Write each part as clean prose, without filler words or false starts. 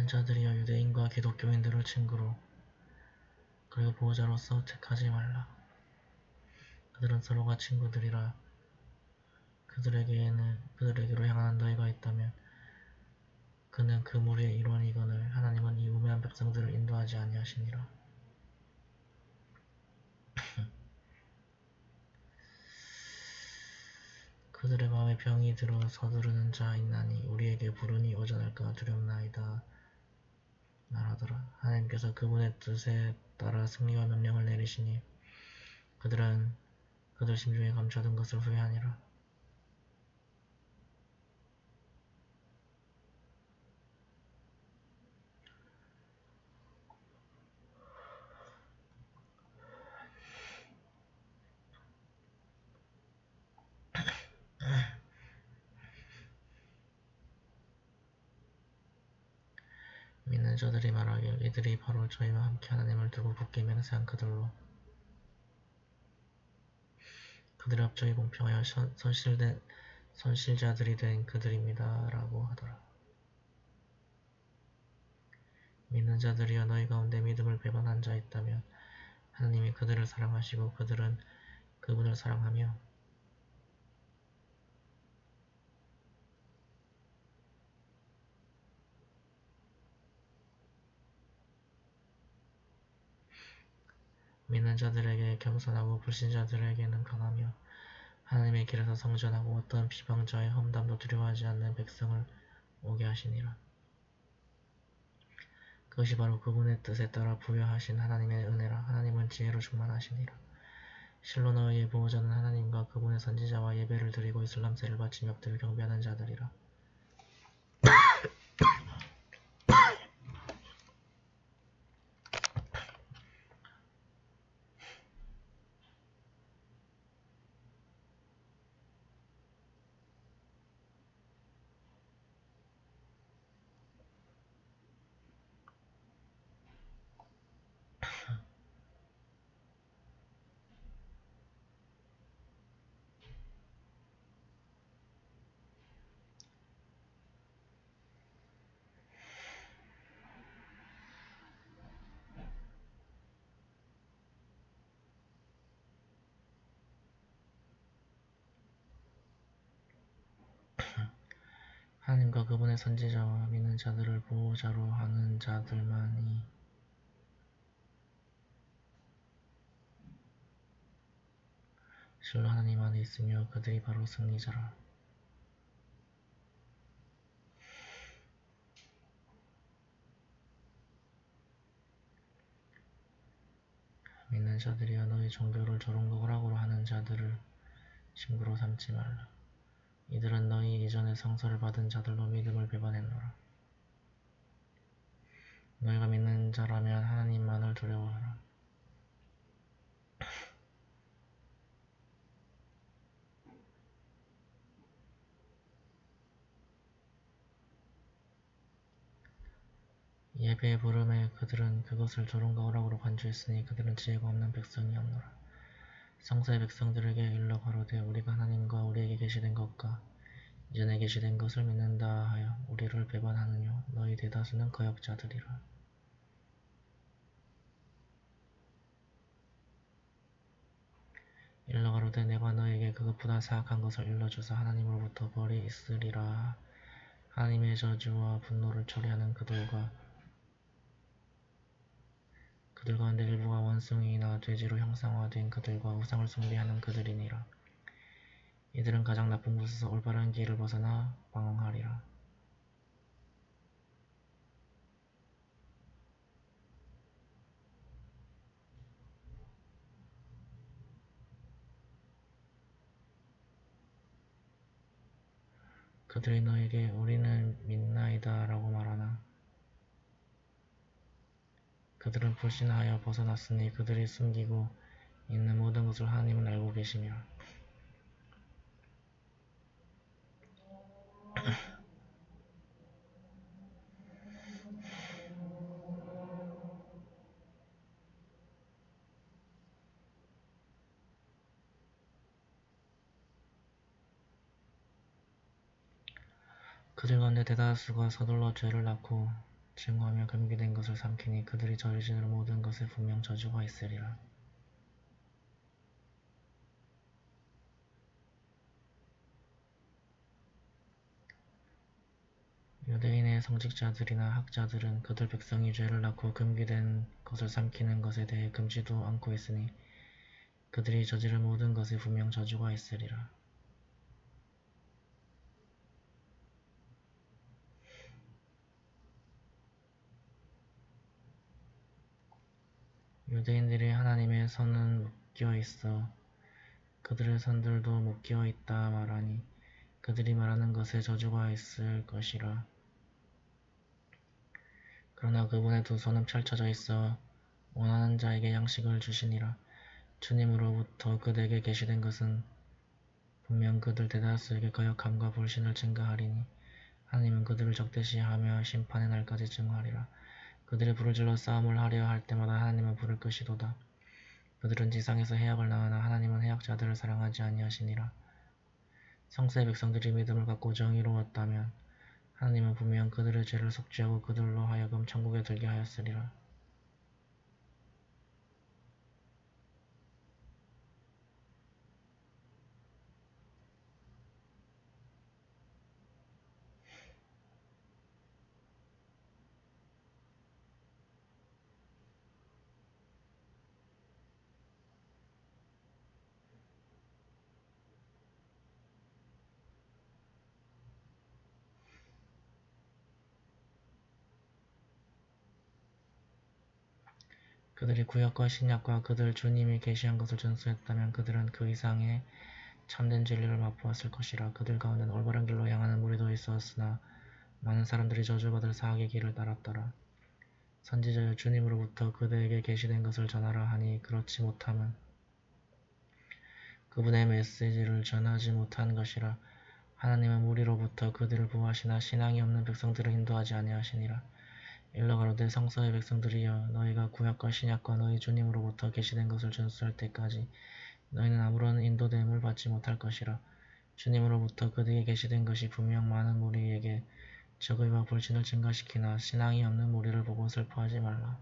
믿는 자들이여 유대인과 기독교인들을 친구로 그리고 보호자로서 택하지 말라. 그들은 서로가 친구들이라. 그들에게로 향하는 너희가 있다면 그는 그 무리의 일원이거늘 하나님은 이 우매한 백성들을 인도하지 아니하시니라. 그들의 마음에 병이 들어 서두르는 자 있나니 우리에게 부르니 오전할까 두렵나이다 말하더라. 하나님께서 그분의 뜻에 따라 승리와 명령을 내리시니 그들은 그들 심중에 감춰둔 것을 후회하니라. 믿는 자들이 말하길 이들이 바로 저희와 함께 하나님을 두고 굳게 맹세한 그들로 그들의 업적이 공평하여 선실자들이 된 그들입니다 라고 하더라. 믿는 자들이여 너희 가운데 믿음을 배반한 자 있다면 하나님이 그들을 사랑하시고 그들은 그분을 사랑하며 믿는 자들에게 겸손하고 불신자들에게는 강하며 하나님의 길에서 성전하고 어떤 비방자의 험담도 두려워하지 않는 백성을 오게 하시니라. 그것이 바로 그분의 뜻에 따라 부여하신 하나님의 은혜라. 하나님은 지혜로 충만하시니라. 실로 너희의 보호자는 하나님과 그분의 선지자와 예배를 드리고 이슬람세를 바치며 그들을 경배하는 자들이라. 하나님과 그분의 선지자와 믿는 자들을 보호자로 하는 자들만이 실로 하나님 안에 있으며 그들이 바로 승리자라. 믿는 자들이여 너희 종교를 조롱과 오락으로 하는 자들을 친구로 삼지 말라. 이들은 너희 이전에 성서를 받은 자들로 믿음을 배반했노라. 너희가 믿는 자라면 하나님만을 두려워하라. 예배의 부름에 그들은 그것을 조롱과 오락으로 간주했으니 그들은 지혜가 없는 백성이었노라. 성서의 백성들에게 일러 가로되 우리가 하나님과 우리에게 계시된 것과 이전에 계시된 것을 믿는다 하여 우리를 배반하느뇨. 너희 대다수는 거역자들이라. 일러 가로되 내가 너에게 그것보다 사악한 것을 일러주사 하나님으로부터 벌이 있으리라. 하나님의 저주와 분노를 처리하는 그들 가운데 일부가 원숭이나 돼지로 형상화된 그들과 우상을 숭배하는 그들이니라. 이들은 가장 나쁜 곳에서 올바른 길을 벗어나 방황하리라. 그들이 너에게 우리는 믿나이다 라고 말하나 그들은 불신하여 벗어났으니 그들이 숨기고 있는 모든 것을 하나님은 알고 계시며 그들 가운데 대다수가 서둘러 죄를 낳고 증오하며 금기된 것을 삼키니 그들이 저지를 모든 것에 분명 저주가 있으리라. 유대인의 성직자들이나 학자들은 그들 백성이 죄를 낳고 금기된 것을 삼키는 것에 대해 금지도 않고 있으니 그들이 저지를 모든 것에 분명 저주가 있으리라. 유대인들이 하나님의 선은 묶여 있어 그들의 선들도 묶여 있다 말하니 그들이 말하는 것에 저주가 있을 것이라. 그러나 그분의 두 손은 펼쳐져 있어 원하는 자에게 양식을 주시니라. 주님으로부터 그들에게 계시된 것은 분명 그들 대다수에게 거역함과 불신을 증가하리니 하나님은 그들을 적대시하며 심판의 날까지 증오하리라. 그들이 불을 질러 싸움을 하려 할 때마다 하나님은 불을 끄시도다. 그들은 지상에서 해악을 낳으나 하나님은 해악자들을 사랑하지 아니하시니라. 성스의 백성들이 믿음을 갖고 정의로웠다면 하나님은 분명 그들의 죄를 속죄하고 그들로 하여금 천국에 들게 하였으리라. 그들이 구약과 신약과 그들 주님이 계시한 것을 준수했다면 그들은 그 이상의 참된 진리를 맛보았을 것이라. 그들 가운데는 올바른 길로 향하는 무리도 있었으나 많은 사람들이 저주받을 사악의 길을 따랐더라. 선지자여 주님으로부터 그들에게 계시된 것을 전하라 하니 그렇지 못함은 그분의 메시지를 전하지 못한 것이라. 하나님은 무리로부터 그들을 구하시나 신앙이 없는 백성들을 인도하지 아니하시니라. 일러 가로되 성서의 백성들이여 너희가 구약과 신약과 너희 주님으로부터 계시된 것을 준수할 때까지 너희는 아무런 인도됨을 받지 못할 것이라. 주님으로부터 그들에게 계시된 것이 분명 많은 무리에게 적의와 불신을 증가시키나 신앙이 없는 무리를 보고 슬퍼하지 말라.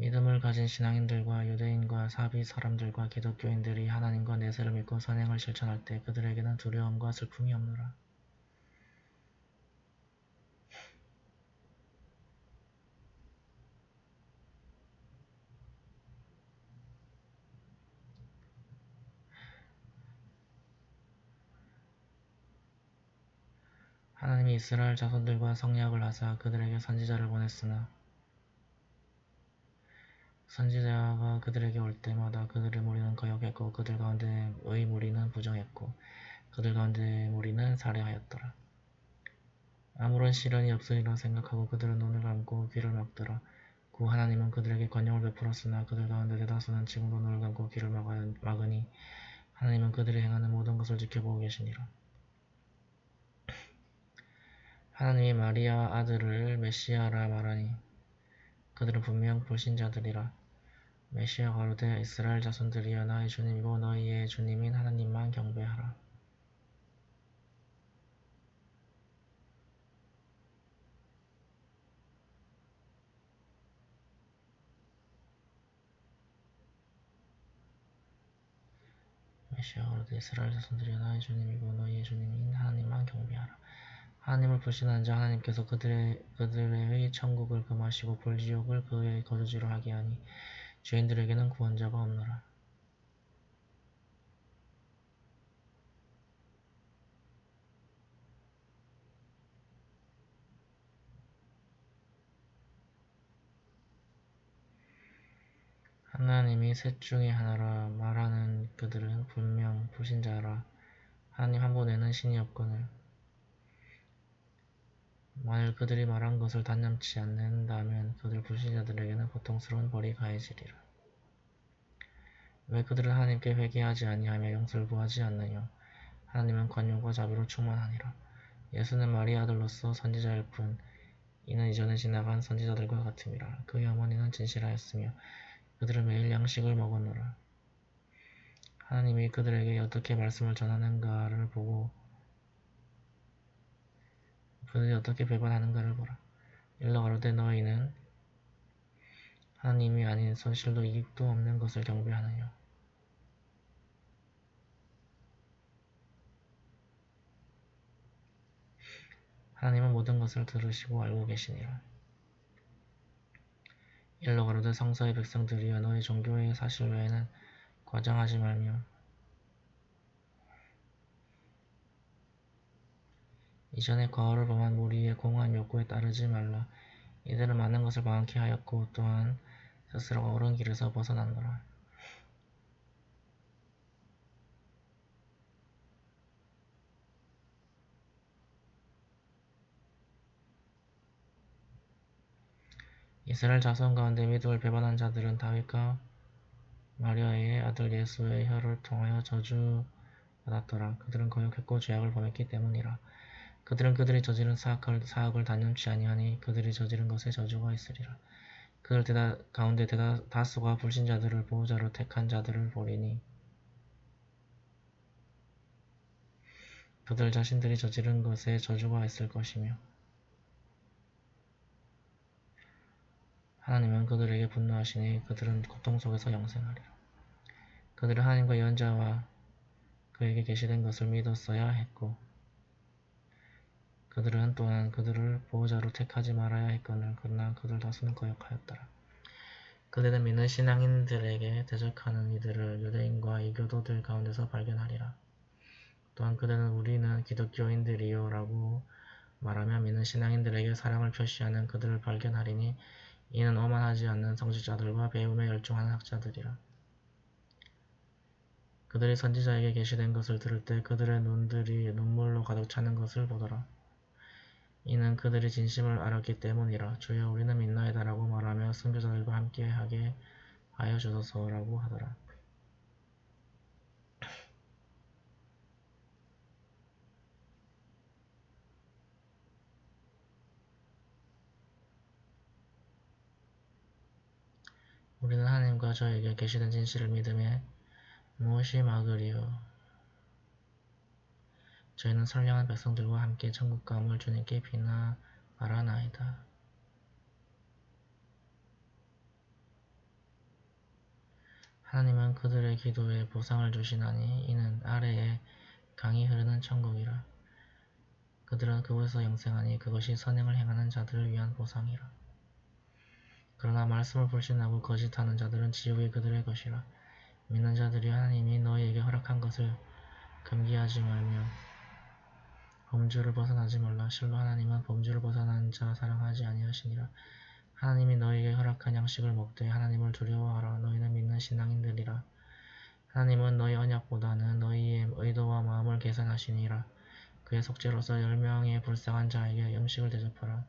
믿음을 가진 신앙인들과 유대인과 사비 사람들과 기독교인들이 하나님과 내세를 믿고 선행을 실천할 때 그들에게는 두려움과 슬픔이 없노라. 하나님이 이스라엘 자손들과 성약을 하사 그들에게 선지자를 보냈으나 선지자가 그들에게 올 때마다 그들의 무리는 거역했고 그들 가운데의 무리는 부정했고 그들 가운데의 무리는 살해하였더라. 아무런 시련이 없으리라 생각하고 그들은 눈을 감고 귀를 막더라. 구 하나님은 그들에게 권능을 베풀었으나 그들 가운데 대다수는 지금도 눈을 감고 귀를 막으니 하나님은 그들이 행하는 모든 것을 지켜보고 계시니라. 하나님이 마리아 아들을 메시아라 말하니 그들은 분명 불신자들이라. 메시아 가로되 이스라엘 자손들이여 나의 주님이고 너희의 주님인 하나님만 경배하라. 메시아 가로되 이스라엘 자손들이여 나의 주님이고 너희의 주님인 하나님만 경배하라. 하나님을 불신하는 자 하나님께서 그들의 천국을 금하시고 불지옥을 그의 거주지로 하게 하니 죄인들에게는 구원자가 없노라. 하나님이 셋 중에 하나라 말하는 그들은 분명 불신자라. 하나님 한 분에는 신이 없거늘 만일 그들이 말한 것을 단념치 않는다면 그들 불신자들에게는 고통스러운 벌이 가해지리라. 왜 그들은 하나님께 회개하지 아니하며 용서를 구하지 않느냐. 하나님은 관용과 자비로 충만하니라. 예수는 마리아 아들로서 선지자일 뿐 이는 이전에 지나간 선지자들과 같음이라. 그의 어머니는 진실하였으며 그들은 매일 양식을 먹었노라. 하나님이 그들에게 어떻게 말씀을 전하는가를 보고 그들이 어떻게 배반하는가를 보라. 일러 가로되 너희는 하나님이 아닌 손실도 이익도 없는 것을 경배하느냐. 하나님은 모든 것을 들으시고 알고 계시니라. 일러 가로되 성서의 백성들이여 너희 종교의 사실 외에는 과장하지 말며 이전에 과오를 범한 무리의 공허한 욕구에 따르지 말라. 이들은 많은 것을 방황케 하였고 또한 스스로가 옳은 길에서 벗어났노라. 이스라엘 자손 가운데 믿음을 배반한 자들은 다윗과 마리아의 아들 예수의 혀를 통하여 저주받았더라. 그들은 거역했고 죄악을 범했기 때문이라. 그들은 그들이 저지른 사악을 단념치 아니하니 그들이 저지른 것에 저주가 있으리라. 그들 가운데 다수가 불신자들을 보호자로 택한 자들을 보리니 그들 자신들이 저지른 것에 저주가 있을 것이며 하나님은 그들에게 분노하시니 그들은 고통 속에서 영생하리라. 그들은 하나님과 예언자와 그에게 계시된 것을 믿었어야 했고 그들은 또한 그들을 보호자로 택하지 말아야 했거늘 그러나 그들 다수는 거역하였더라. 그들은 믿는 신앙인들에게 대적하는 이들을 유대인과 이교도들 가운데서 발견하리라. 또한 그들은 우리는 기독교인들이요 라고 말하며 믿는 신앙인들에게 사랑을 표시하는 그들을 발견하리니 이는 오만하지 않는 성직자들과 배움에 열중하는 학자들이라. 그들이 선지자에게 계시된 것을 들을 때 그들의 눈들이 눈물로 가득 차는 것을 보더라. 이는 그들이 진심을 알았기 때문이라. 주여 우리는 믿나이다 라고 말하며 선교사들과 함께하게 하여 주소서라고 하더라. 우리는 하나님과 저에게 계시된 진실을 믿음에 무엇이 막으리요. 저희는 선량한 백성들과 함께 천국과 감을 주님께 비나바라나이다. 하나님은 그들의 기도에 보상을 주시나니 이는 아래에 강이 흐르는 천국이라. 그들은 그곳에서 영생하니 그것이 선행을 행하는 자들을 위한 보상이라. 그러나 말씀을 불신하고 거짓하는 자들은 지옥이 그들의 것이라. 믿는 자들이 하나님이 너희에게 허락한 것을 금기하지 말며 범주를 벗어나지 말라. 실로 하나님은 범주를 벗어난 자 사랑하지 아니하시니라. 하나님이 너희에게 허락한 양식을 먹되 하나님을 두려워하라. 너희는 믿는 신앙인들이라. 하나님은 너희 언약보다는 너희의 의도와 마음을 계산하시니라. 그의 속죄로서 10명의 불쌍한 자에게 음식을 대접하라.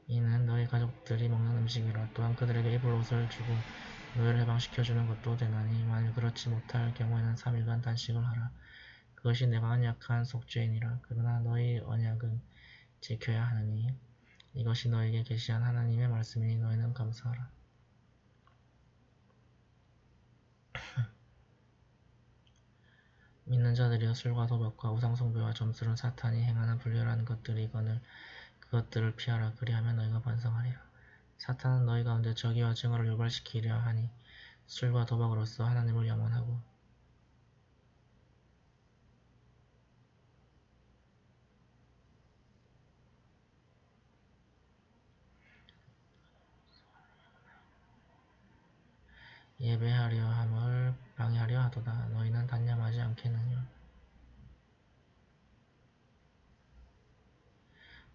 이는 너희 가족들이 먹는 음식이라. 또한 그들에게 입을 옷을 주고 노예를 해방시켜주는 것도 되나니 만일 그렇지 못할 경우에는 3일간 단식을 하라. 그것이 내가 언약한 속죄이니라. 그러나 너희 언약은 지켜야 하느니 이것이 너희에게 계시한 하나님의 말씀이니 너희는 감사하라. 믿는 자들이여 술과 도박과 우상숭배와 점술은 사탄이 행하는 불결한 것들이거늘 그것들을 피하라. 그리하면 너희가 번성하리라. 사탄은 너희 가운데 저기와 증오를 유발시키려 하니 술과 도박으로써 하나님을 염원하고 예배하려 함을 방해하려 하도다. 너희는 단념하지 않겠느냐.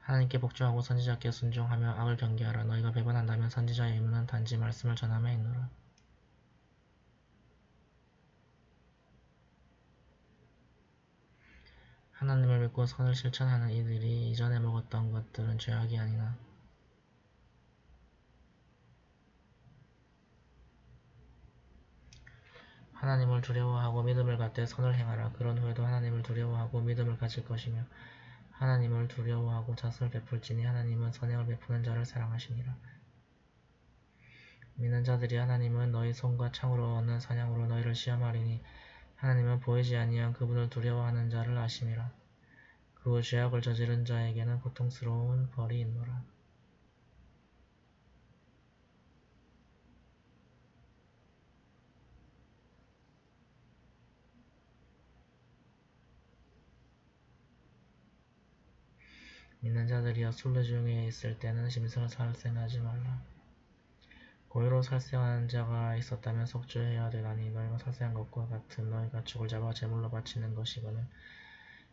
하나님께 복종하고 선지자께 순종하며 악을 경계하라. 너희가 배반한다면 선지자의 의무는 단지 말씀을 전함에 있노라. 하나님을 믿고 선을 실천하는 이들이 이전에 먹었던 것들은 죄악이 아니나 하나님을 두려워하고 믿음을 갖되 선을 행하라. 그런 후에도 하나님을 두려워하고 믿음을 가질 것이며 하나님을 두려워하고 자선을 베풀지니 하나님은 선행을 베푸는 자를 사랑하시니라. 믿는 자들이 하나님은 너희 손과 창으로 얻는 사냥으로 너희를 시험하리니 하나님은 보이지 아니한 그분을 두려워하는 자를 아심이라. 그 후 죄악을 저지른 자에게는 고통스러운 벌이 있노라. 믿는 자들이여 순례 중에 있을 때는 짐승을 살생하지 말라. 고의로 살생하는 자가 있었다면 속죄해야 되나니 너희가 살생한 것과 같은 너희가 죽을 잡아 제물로 바치는 것이거늘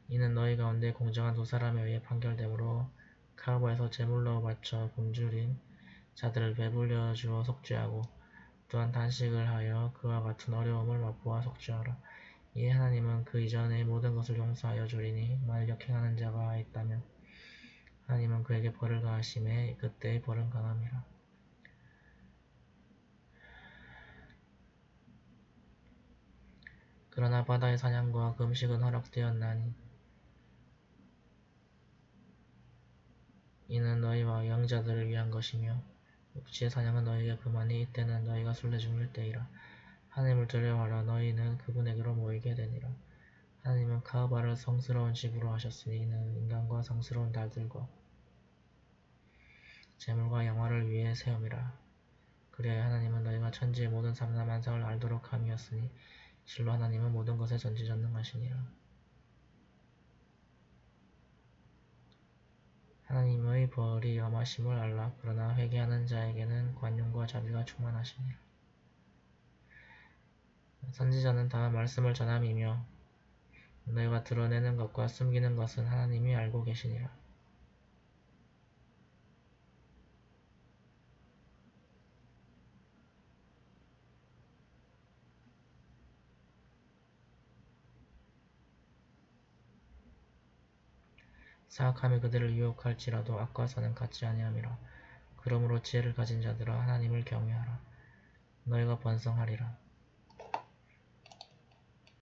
이는 너희 가운데 공정한 두 사람에 의해 판결되므로 카바에서 제물로 바쳐 굶주린 자들을 배불려 주어 속죄하고 또한 단식을 하여 그와 같은 어려움을 맛보아 속죄하라. 이에 하나님은 그 이전의 모든 것을 용서하여 주리니 만일 역행하는 자가 있다면 하나님은 그에게 벌을 가하심에 그때의 벌은 강함이라. 그러나 바다의 사냥과 금식은 허락되었나니 이는 너희와 영자들을 위한 것이며 육지의 사냥은 너희에게 그만이 이때는 너희가 순례 중일 때이라. 하나님을 두려워하라. 너희는 그분에게로 모이게 되니라. 하나님은 카바를 성스러운 집으로 하셨으니 이는 인간과 성스러운 달들과 재물과 영화를 위해 세움이라. 그리하여 하나님은 너희가 천지의 모든 삼라만상을 알도록 함이었으니 실로 하나님은 모든 것에 전지전능하시니라. 하나님의 벌이 엄하심을 알라. 그러나 회개하는 자에게는 관용과 자비가 충만하시니라. 선지자는 다 말씀을 전함이며 너희가 드러내는 것과 숨기는 것은 하나님이 알고 계시니라. 사악함이 그들을 유혹할지라도 악과 선은 같지 아니함이라. 그러므로 지혜를 가진 자들아 하나님을 경외하라. 너희가 번성하리라.